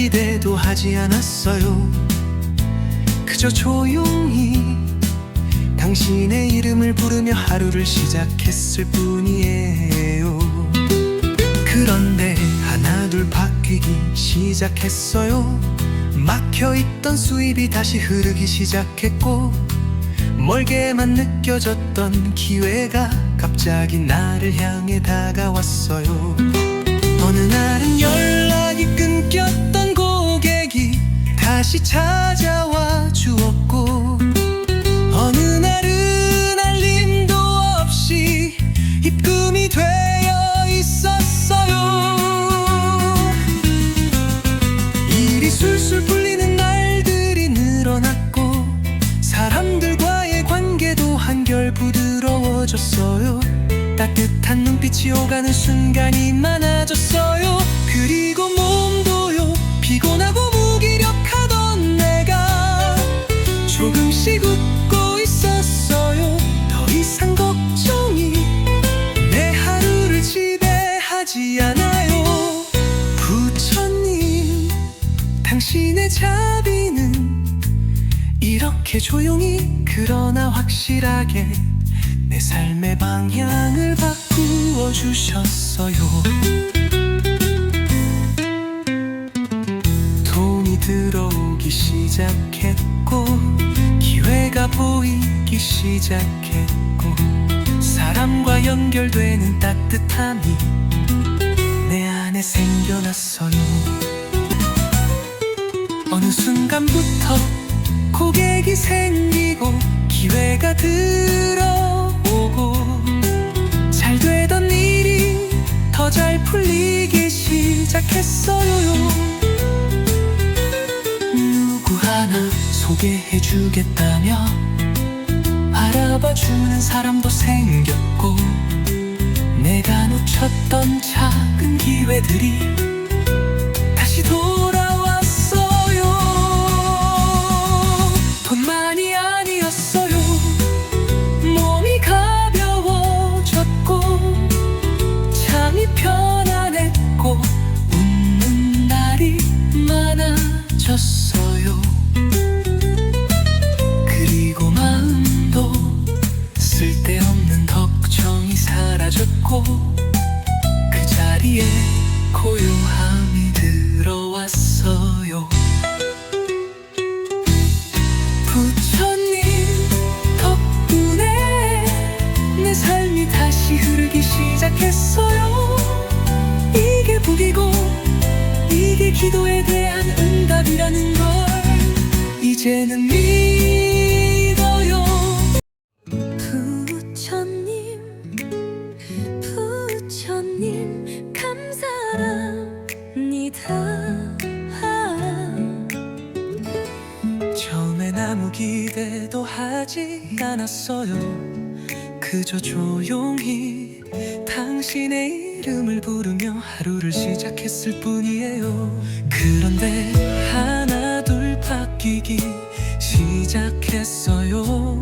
기대도 하지 않았어요. 그저 조용히 당신의 이름을 부르며 하루를 시작했을 뿐이에요. 그런데 하나둘 바뀌기 시작했어요. 막혀있던 수입이 다시 흐르기 시작했고, 멀게만 느껴졌던 기회가 갑자기 나를 향해 다가왔어요. 어느 날은 연락이 끊겼던 고객이 다시 찾아와 주었고, 어느 날은 알림도 없이 입금이 되어 있었어요. 일이 술술 풀리는 날들이 늘어났고, 사람들과의 관계도 한결 부드러워졌어요. 따뜻한 눈빛이 오가는 순간이 많아졌어요. 그리고 몸도요, 피곤하고 무기력하던 내가 조금씩 웃고 있었어요. 더 이상 걱정이 내 하루를 지배하지 않아요. 부처님, 당신의 자비는 이렇게 조용히 그러나 확실하게 내 삶의 방향을 바꾸어 주셨어요. 돈이 들어오기 시작했고, 기회가 보이기 시작했고, 사람과 연결되는 따뜻함이 내 안에 생겨났어요. 어느 순간부터 고객이 생기고 기회가 들어오고, 잘 되던 일이 더 잘 풀리기 시작했어요. 누구 하나 소개해주겠다며 알아봐주는 사람도 생겼고, 내가 놓쳤던 작은 기회들이 다시 돌아왔어요. 돈만이 아니었어요. 몸이 가벼워졌고, 잠이 편안했고, 웃는 날이 많아졌어요. 그리고 마음도 쓸데없는 걱정이 사라졌고, 그 자리에 고요함이 들어왔어요. 부처님 덕분에 내 삶이 다시 흐르기 시작했어요. 이게 복이고 이게 기도에 대한 응답이라는 걸 이제는 믿어요. 부처님, 부처님 감사합니다. 처음엔 아무 기대도 하지 않았어요. 그저 조용히 당신의 이름을 부르며 하루를 시작했을 뿐이에요. 그런데 하나둘 바뀌기 시작했어요.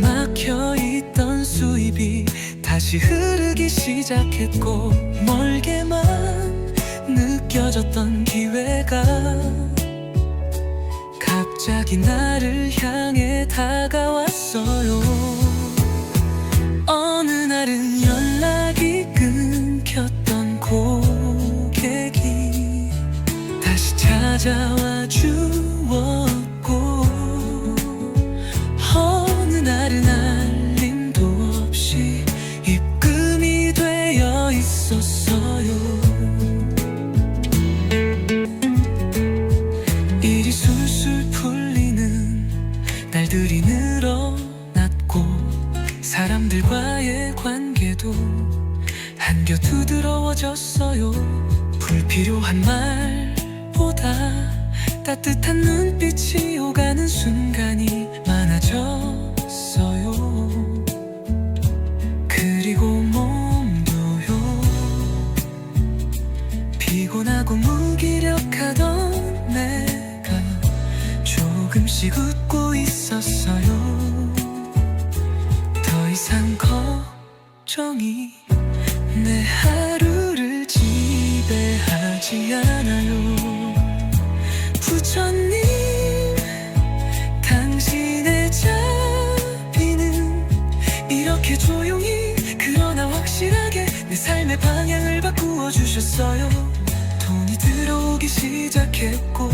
막혀있던 수입이 다시 흐르기 시작했고, 멀게만 느껴졌던 기회가 갑자기 나를 향해 다가왔어요. 어느 날은 연락이 끊겼던 고객이 다시 찾아와 주었고, 어느 날은 알림도 없이 입금이 되어 있었어요. 일이 술술 풀리는 날들이 늘어났고, 사람들과의 관계도 한결 부드러워졌어요. 불필요한 말보다 따뜻한 눈빛이 오가는 순간이 많아졌어요. 그리고 몸도요, 피곤하고 무기력하던 내가 조금씩 웃고 있었어요. 더 이상 걱정이 내 하루를 지배하지 않아요. 부처님 당신의 자비는 이렇게 조용히 그러나 확실하게 내 삶의 방향을 바꾸어 주셨어요. 돈이 들어오기 시작했고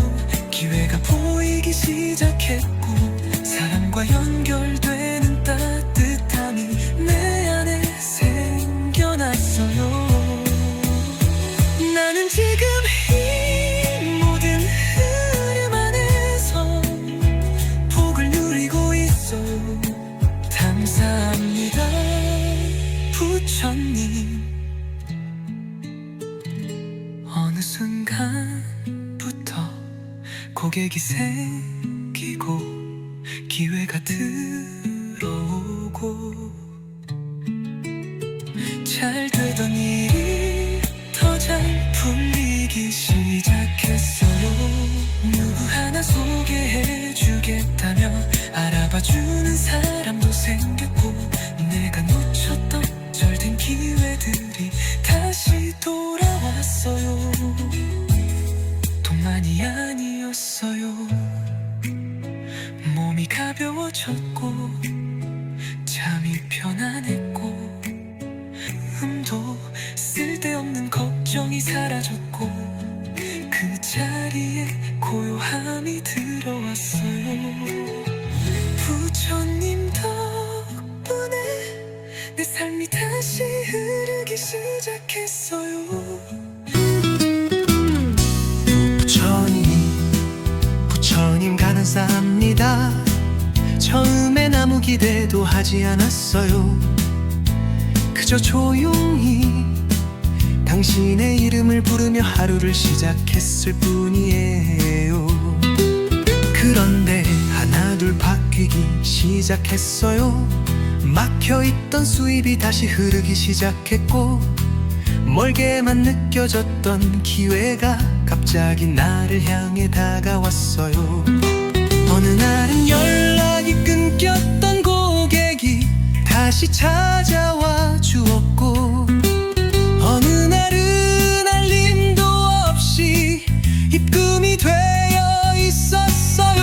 기회가 보이기 시작했고 사람과 연결되는 따뜻함이 내 안에 생겨났어요. 나는 지금 이 모든 흐름 안에서 복을 누리고 있어. 감사합니다 부처님. 어느 순간부터 고객이 생기고 기회가 들어오고 잘 되던 일이 더 잘 풀리기 시작했어요. 누구 하나 소개해주겠다며 알아봐주는 사람도 생겼고 내가 놓쳤던 절된 기회들이 다시 돌아왔어요. 돈만이 아니었어요. 몸이 가벼워졌고 잠이 편안했고 도 쓸데없는 걱정이 사라졌고 그 자리에 고요함이 들어왔어요. 부처님 덕분에 내 삶이 다시 흐르기 시작했어요. 부처님 감사합니다. 처음엔 아무 기대도 하지 않았어요. 그저 조용히 당신의 이름을 부르며 하루를 시작했을 뿐이에요. 그런데 하나둘 바뀌기 시작했어요. 막혀있던 수입이 다시 흐르기 시작했고 멀게만 느껴졌던 기회가 갑자기 나를 향해 다가왔어요. 어느 날은 연락이 끊겼던 고객이 다시 찾아와 주었고 어느 날은 알림도 없이 입금이 되어 있었어요.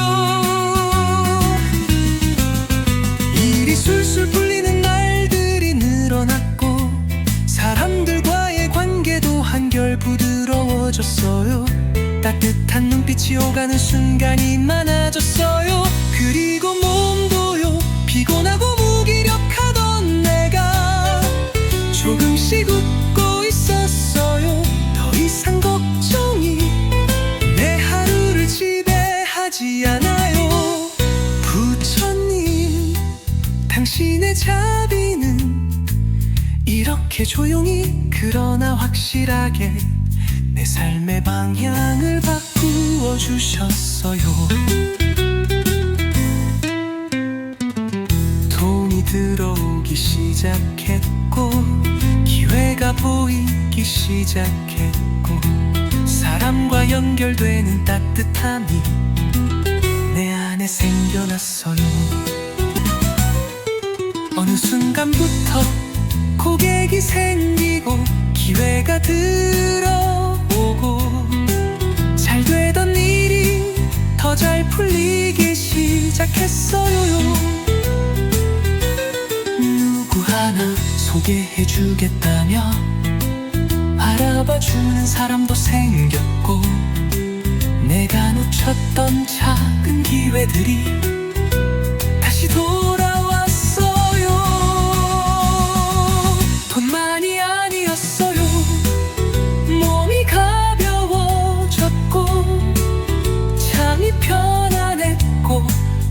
일이 술술 풀리는 날들이 늘어났고 사람들과의 관계도 한결 부드러워졌어요. 따뜻한 눈빛이 오가는 순간이 많아졌어요. 그리고 몸도요 피곤하고 무기력하던 내가 조금씩 웃고 있었어요. 더 이상 걱정이 내 하루를 지배하지 않아요. 부처님 당신의 자비는 이렇게 조용히 그러나 확실하게 내 삶의 방향을 바꾸어 주셨어요. 돈이 들어오기 시작했고 기회가 보이기 시작했고 사람과 연결되는 따뜻함이 내 안에 생겨났어요. 어느 순간부터 고객이 생기고 기회가 들어오고 잘 되던 일이 더 잘 풀리기 시작했어요. 누구 하나 소개해주겠다며 알아봐주는 사람도 생겼고 내가 놓쳤던 작은 기회들이 다시 돌아왔어요. 돈만이 아니었어요. 몸이 가벼워졌고 잠이 편안했고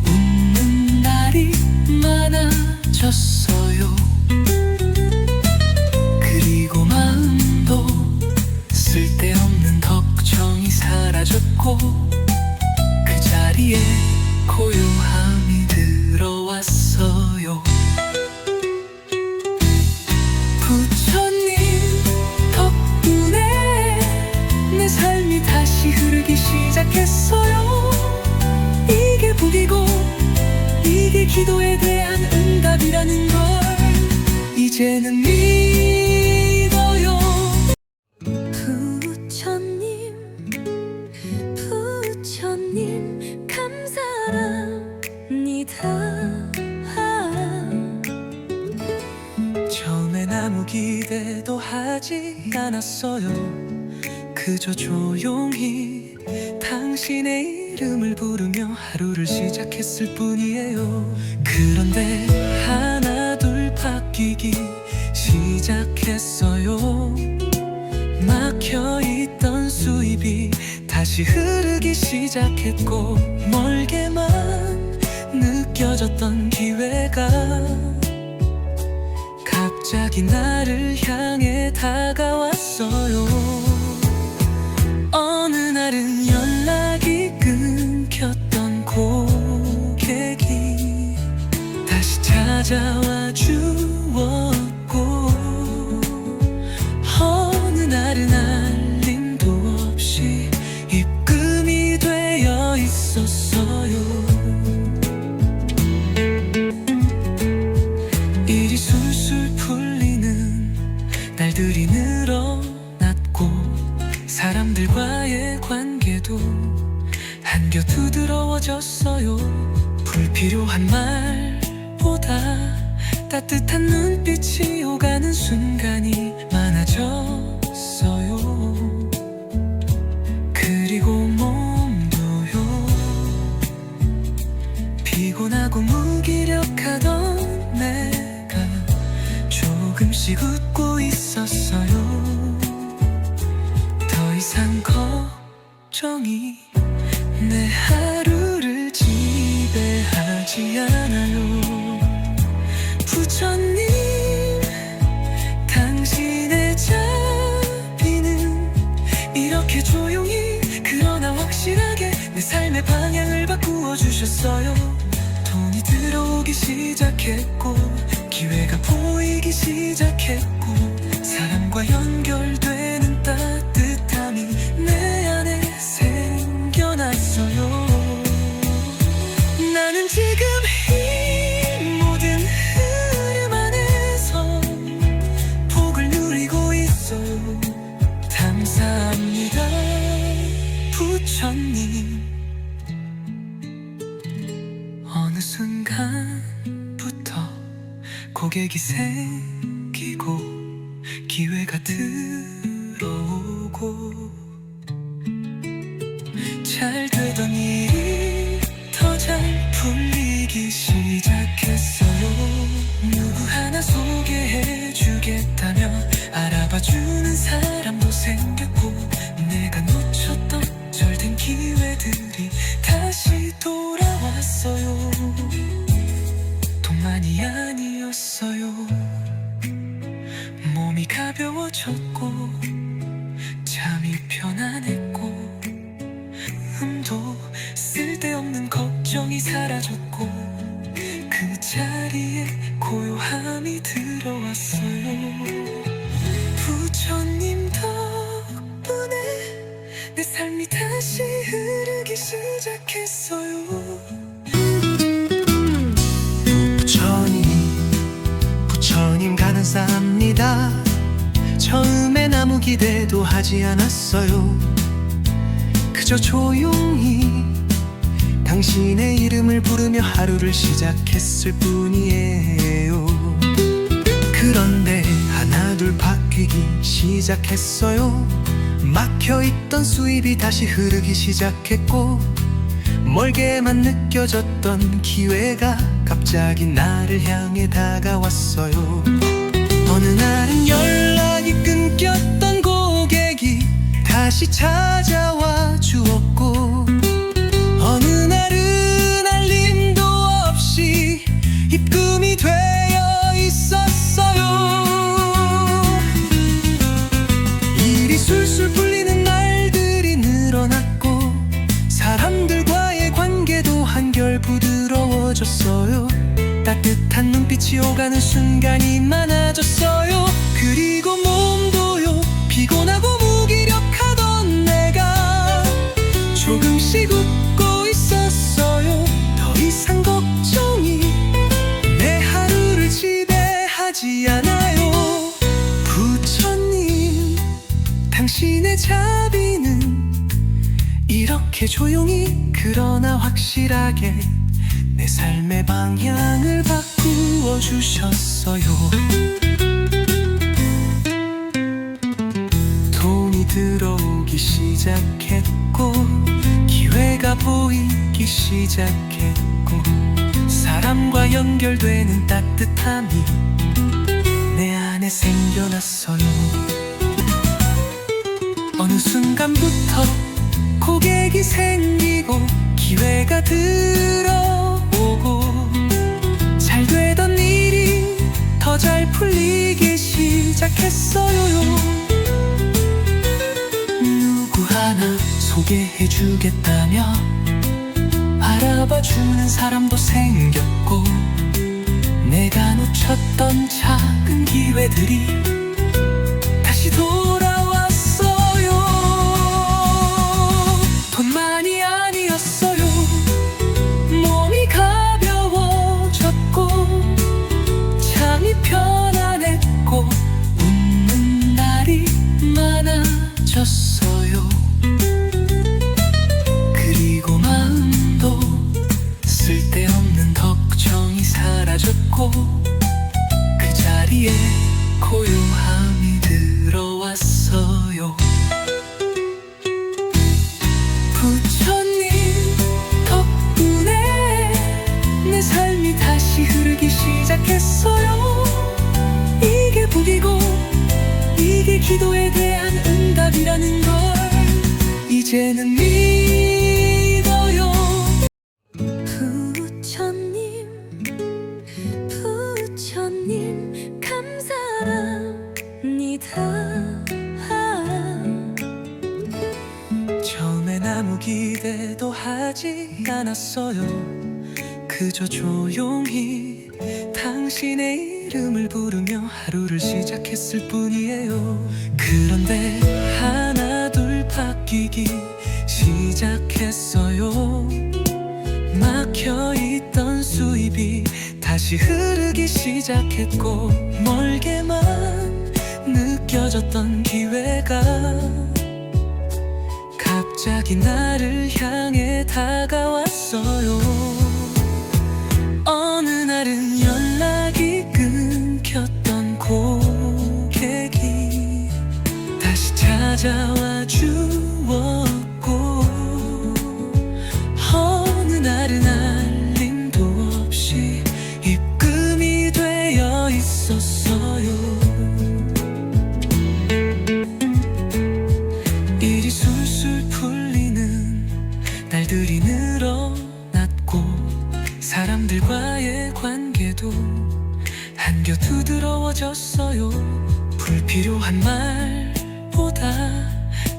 웃는 날이 많아졌어요. 그리고 마음도 쓸데없는 걱정이 사라졌고 그 자리에 고요함이 들어왔어요. 부처님 덕분에 내 삶이 다시 흐르기 시작했어요. 이게 복이고 이게 기도에 대한 응답이라는 걸 이제는 믿어요. 부처님 기대도 하지 않았어요. 그저 조용히 당신의 이름을 부르며 하루를 시작했을 뿐이에요. 그런데 하나 둘 바뀌기 시작했어요. 막혀있던 수입이 다시 흐르기 시작했고, 멀게만 느껴졌던 기회가 갑자기 나를 향해 다가왔어요. 어느 날은 연락이 끊겼던 고객이 다시 찾아와 주었고, 어느 날은 알림도 없이 입금이 되어 있었어요. 일이 술술 풀리는 날들이 늘어났고, 사람들과의 관계도 한결 부드러워졌어요. 불필요한 말보다 따뜻한 눈빛이 오가는 순간이 많아졌어요. 그리고 몸도요, 피곤하고 무기력하던 내가 조금씩 웃고 있었어요. 더 이상 걱정이 내 하루를 지배하지 않아요. 부처님, 당신의 자비는 이렇게 조용히 그러나 확실하게 내 삶의 방향을 바꾸어 주셨어요. 돈이 들어오기 시작했고, 기회가 보이기 시작했고, 사람과 연결되는 따뜻함이 내 안에 생겨났어요. 나는 지금 이 모든 흐름 안에서 복을 누리고 있어요. 감사합니다, 부처님. 어느 순간부터 고객이 생기고, 기회가 들어오고, 잘 되던 일이 더 잘 풀리기 시작했어요. 누구 하나 소개해주겠다며 알아봐주는 사람도 생겼고, 내가 놓쳤던 절된 기회들이 다시 돌아왔어요. 돈만이 아니었어요. 몸이 가벼워졌고, 잠이 편안했고, 쓸데없는 걱정이 사라졌고, 그 자리에 고요함이 들어왔어요. 부처님 덕분에 내 삶이 다시 흐르기 시작했어요. 부처님 감사합니다. 처음엔 아무 기대도 하지 않았어요. 그저 조용히 당신의 이름을 부르며 하루를 시작했을 뿐이에요. 그런데 하나 둘 바뀌기 시작했어요. 막혀있던 수입이 다시 흐르기 시작했고, 멀게만 느껴졌던 기회가 갑자기 나를 향해 다가왔어요. 어느 날은 연락이 끊겼던 고객이 다시 찾아와 주었고, 어느 날은 알림도 없이 입금이 되어 있었어요. 일이 술술 풀리는 날들이 늘어났고, 사람들과의 관계도 한결 부드러워졌어요. 따뜻한 눈빛이 오가는 순간이 많아졌어요. 그리고 몸도요, 피곤하고 무기력하던 내가 조금씩 웃고 있었어요. 더 이상 걱정이 내 하루를 지배하지 않아요. 부처님, 당신의 자비는 이렇게 조용히 그러나 확실하게 내 삶의 방향을 바꾸어 주셨어요. 들어오기 시작했고 기회가 보이기 시작했고 사람과 연결되는 따뜻함이 내 안에 생겨났어요. 어느 순간부터 고객이 생기고 기회가 들어오고 잘 되던 일이 더 잘 풀리기 시작했어요. 누구 하나 소개해주겠다며 알아봐주는 사람도 생겼고 내가 놓쳤던 작은 기회들이 다시 돌아왔어요. 돈만이 아니었어요. 몸이 가벼워졌고 잠이 편안했고 웃는 날이 많아졌어요. 그리고 마음도 쓸데없는 걱정이 사라졌고 그 자리에 고요함이 들어왔어요. 부처님 덕분에 내 삶이 다시 흐르기 시작했어요. 이게 복이고 이게 기도에 대한 응답이라는 걸 이제는 믿어요. 부처님 부처님 감사합니다. 처음엔 아무 기대도 하지 않았어요. 그저 조용히 당신의 이름을 부르며 하루를 시작했을 뿐이에요. 그런데 하나 둘 바뀌기 시작했어요. 막혀있던 수입이 다시 흐르기 시작했고 멀게만 느껴졌던 기회가 갑자기 나를 향해 다가왔어요. 어느 날은 연락이 끊겼던 고객이 다시 찾아와 주었고 어느 날은 알림도 없이 입금이 되어 있었어요. 일이 술술 풀리는 날들이 늘어났고 사람들과의 관계도 한결 두드러워졌어요. 불필요한 말보다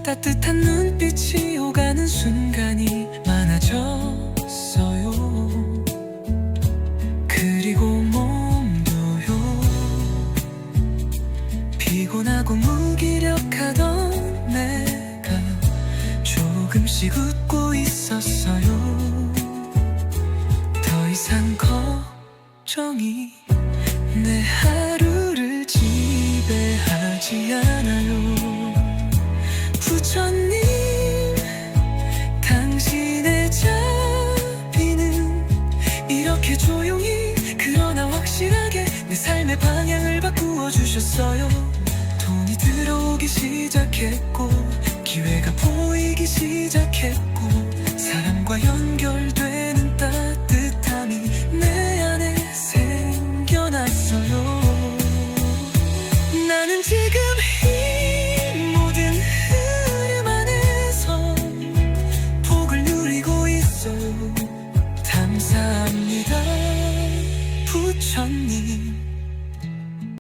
따뜻한 눈빛이 오가는 순간이 많아졌어요. 그리고 몸도요 피곤하고 무기력하던 내가 조금씩 웃고 있었어요. 더 이상 걱정이 내 하루를 지배하지 않아요. 부처님 당신의 자비는 이렇게 조용히 그러나 확실하게 내 삶의 방향을 바꾸어 주셨어요. 돈이 들어오기 시작했고 기회가 보이기 시작했고